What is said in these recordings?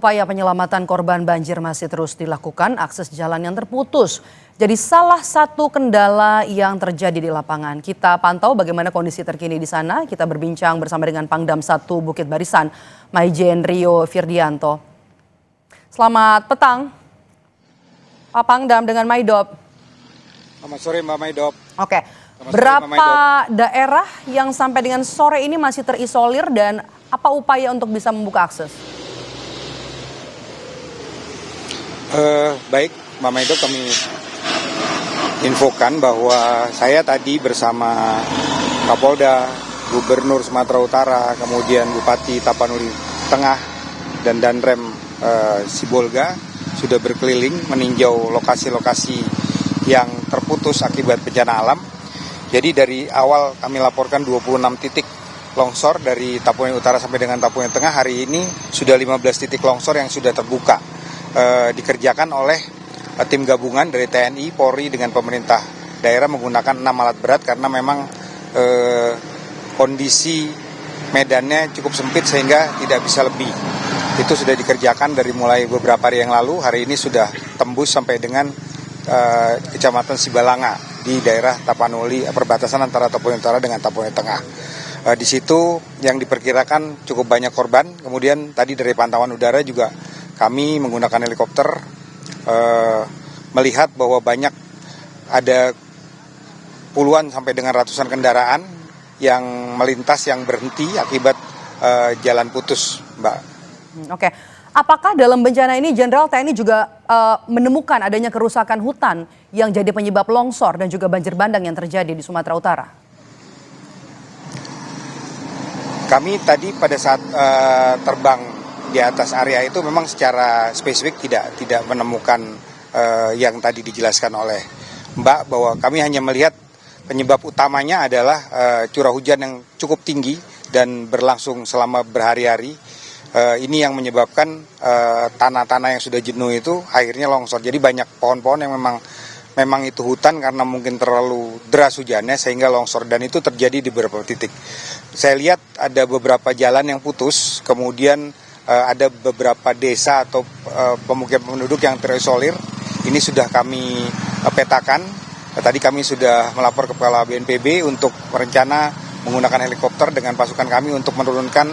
Upaya penyelamatan korban banjir masih terus dilakukan, akses jalan yang terputus jadi salah satu kendala yang terjadi di lapangan. Kita pantau bagaimana kondisi terkini di sana. Kita berbincang bersama dengan Pangdam 1 Bukit Barisan, Maijen Rio Firdianto. Selamat petang, Pak Pangdam dengan Maidop. Selamat sore Mbak Maidop. Oke, berapa daerah yang sampai dengan sore ini masih terisolir dan apa upaya untuk bisa membuka akses? Baik, Mbak Maidop, kami infokan bahwa saya tadi bersama Kapolda, Gubernur Sumatera Utara, kemudian Bupati Tapanuli Tengah, dan Danrem Sibolga sudah berkeliling meninjau lokasi-lokasi yang terputus akibat bencana alam. Jadi dari awal kami laporkan 26 titik longsor dari Tapanuli Utara sampai dengan Tapanuli Tengah. Hari ini sudah 15 titik longsor yang sudah terbuka. Dikerjakan oleh tim gabungan dari TNI, Polri dengan pemerintah daerah menggunakan 6 alat berat karena memang kondisi medannya cukup sempit sehingga tidak bisa lebih. Itu sudah dikerjakan dari mulai beberapa hari yang lalu. Hari ini sudah tembus sampai dengan Kecamatan Sibalanga di daerah Tapanuli, perbatasan antara Tapanuli Utara dengan Tapanuli Tengah. Di situ yang diperkirakan cukup banyak korban. Kemudian tadi dari pantauan udara juga kami menggunakan helikopter melihat bahwa ada puluhan sampai dengan ratusan kendaraan yang melintas, yang berhenti akibat jalan putus, Mbak. Oke, apakah dalam bencana ini Jenderal TNI juga menemukan adanya kerusakan hutan yang jadi penyebab longsor dan juga banjir bandang yang terjadi di Sumatera Utara? Kami tadi pada saat terbang di atas area itu memang secara spesifik tidak menemukan yang tadi dijelaskan oleh Mbak, bahwa kami hanya melihat penyebab utamanya adalah curah hujan yang cukup tinggi dan berlangsung selama berhari-hari. Ini yang menyebabkan tanah-tanah yang sudah jenuh itu akhirnya longsor. Jadi banyak pohon-pohon yang memang itu hutan karena mungkin terlalu deras hujannya sehingga longsor, dan itu terjadi di beberapa titik. Saya lihat ada beberapa jalan yang putus, kemudian ada beberapa desa atau pemukiman penduduk yang terisolir. Ini sudah kami petakan. Tadi kami sudah melapor ke Kepala BNPB untuk berencana menggunakan helikopter dengan pasukan kami untuk menurunkan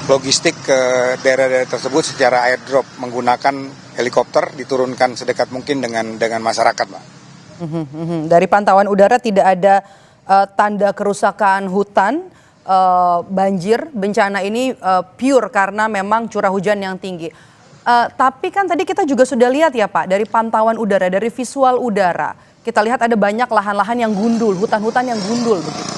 logistik ke daerah-daerah tersebut secara airdrop, menggunakan helikopter diturunkan sedekat mungkin dengan masyarakat, Pak. Dari pantauan udara tidak ada tanda kerusakan hutan. Banjir bencana ini pure karena memang curah hujan yang tinggi. Tapi kan tadi kita juga sudah lihat ya Pak, dari pantauan udara, dari visual udara, kita lihat ada banyak lahan-lahan yang gundul, hutan-hutan yang gundul begitu.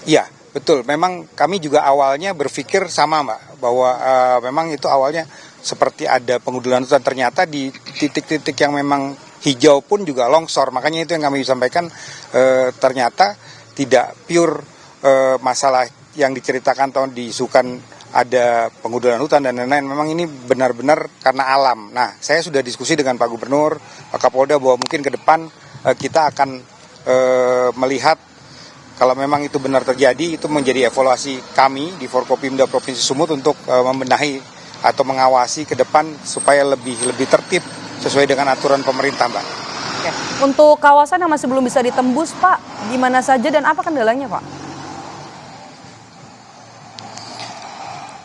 Iya, betul. Memang kami juga awalnya berpikir sama Mbak, bahwa memang itu awalnya seperti ada pengundulan hutan. Ternyata di titik-titik yang memang hijau pun juga longsor. Makanya itu yang kami sampaikan, ternyata tidak pure masalah yang diceritakan tahun di Sukan ada pengundulan hutan dan lain-lain. Memang ini benar-benar karena alam. Nah, saya sudah diskusi dengan Pak Gubernur, Pak Kapolda, bahwa mungkin ke depan kita akan melihat kalau memang itu benar terjadi, itu menjadi evaluasi kami di Forkopimda Provinsi Sumut untuk membenahi atau mengawasi ke depan supaya lebih tertib sesuai dengan aturan pemerintah, Mbak. Oke. Untuk kawasan yang masih belum bisa ditembus, Pak, di mana saja dan apa kendalanya, Pak?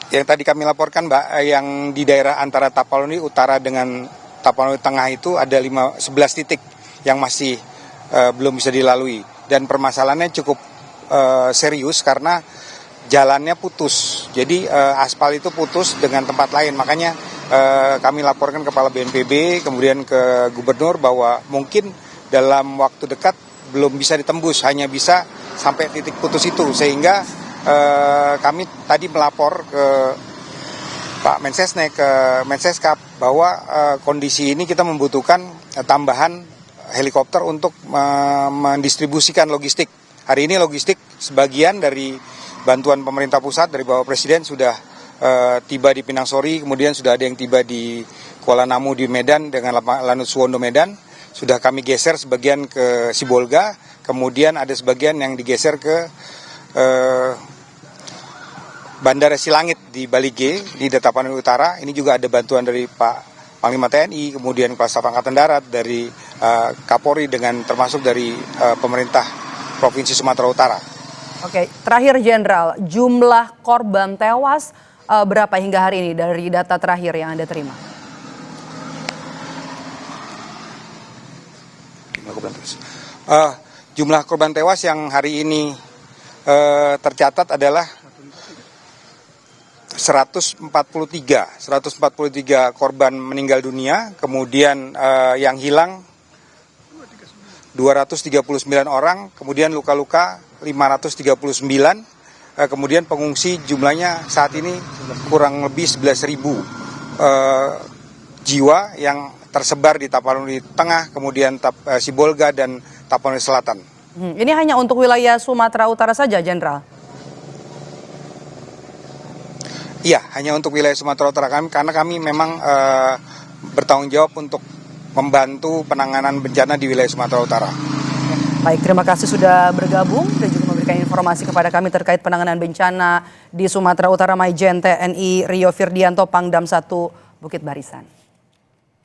Yang tadi kami laporkan, Mbak, yang di daerah antara Tapanuli Utara dengan Tapanuli Tengah itu ada 11 titik yang masih belum bisa dilalui. Dan permasalahannya cukup serius karena jalannya putus. Jadi aspal itu putus dengan tempat lain. Makanya kami laporkan kepala BNPB, kemudian ke Gubernur bahwa mungkin dalam waktu dekat belum bisa ditembus, hanya bisa sampai titik putus itu. Sehingga kami tadi melapor ke Pak Mensesnek, ke Menseskap, bahwa kondisi ini kita membutuhkan tambahan helikopter untuk mendistribusikan logistik. Hari ini logistik sebagian dari bantuan pemerintah pusat dari Bapak Presiden sudah tiba di Pinang Sori, kemudian sudah ada yang tiba di Kuala Namu di Medan dengan Lanut Suwondo Medan. Sudah kami geser sebagian ke Sibolga, kemudian ada sebagian yang digeser ke Bandara Silangit di Bali G di Tapanuli Utara. Ini juga ada bantuan dari Pak Panglima TNI, kemudian Kepala Staf Angkatan Darat, dari Kapolri, dengan termasuk dari pemerintah Provinsi Sumatera Utara. Oke, terakhir Jenderal, jumlah korban tewas berapa hingga hari ini dari data terakhir yang Anda terima? Jumlah korban tewas yang hari ini tercatat adalah 143 korban meninggal dunia, kemudian yang hilang 239 orang, kemudian luka-luka 539, kemudian pengungsi jumlahnya saat ini kurang lebih 11.000 jiwa yang tersebar di Tapanuli Tengah, kemudian Sibolga dan Tapanuli Selatan. Ini hanya untuk wilayah Sumatera Utara saja, Jenderal? Iya, hanya untuk wilayah Sumatera Utara kami, karena kami memang bertanggung jawab untuk membantu penanganan bencana di wilayah Sumatera Utara. Baik, terima kasih sudah bergabung dan juga memberikan informasi kepada kami terkait penanganan bencana di Sumatera Utara. Maijen TNI Rio Firdianto, Pangdam 1 Bukit Barisan.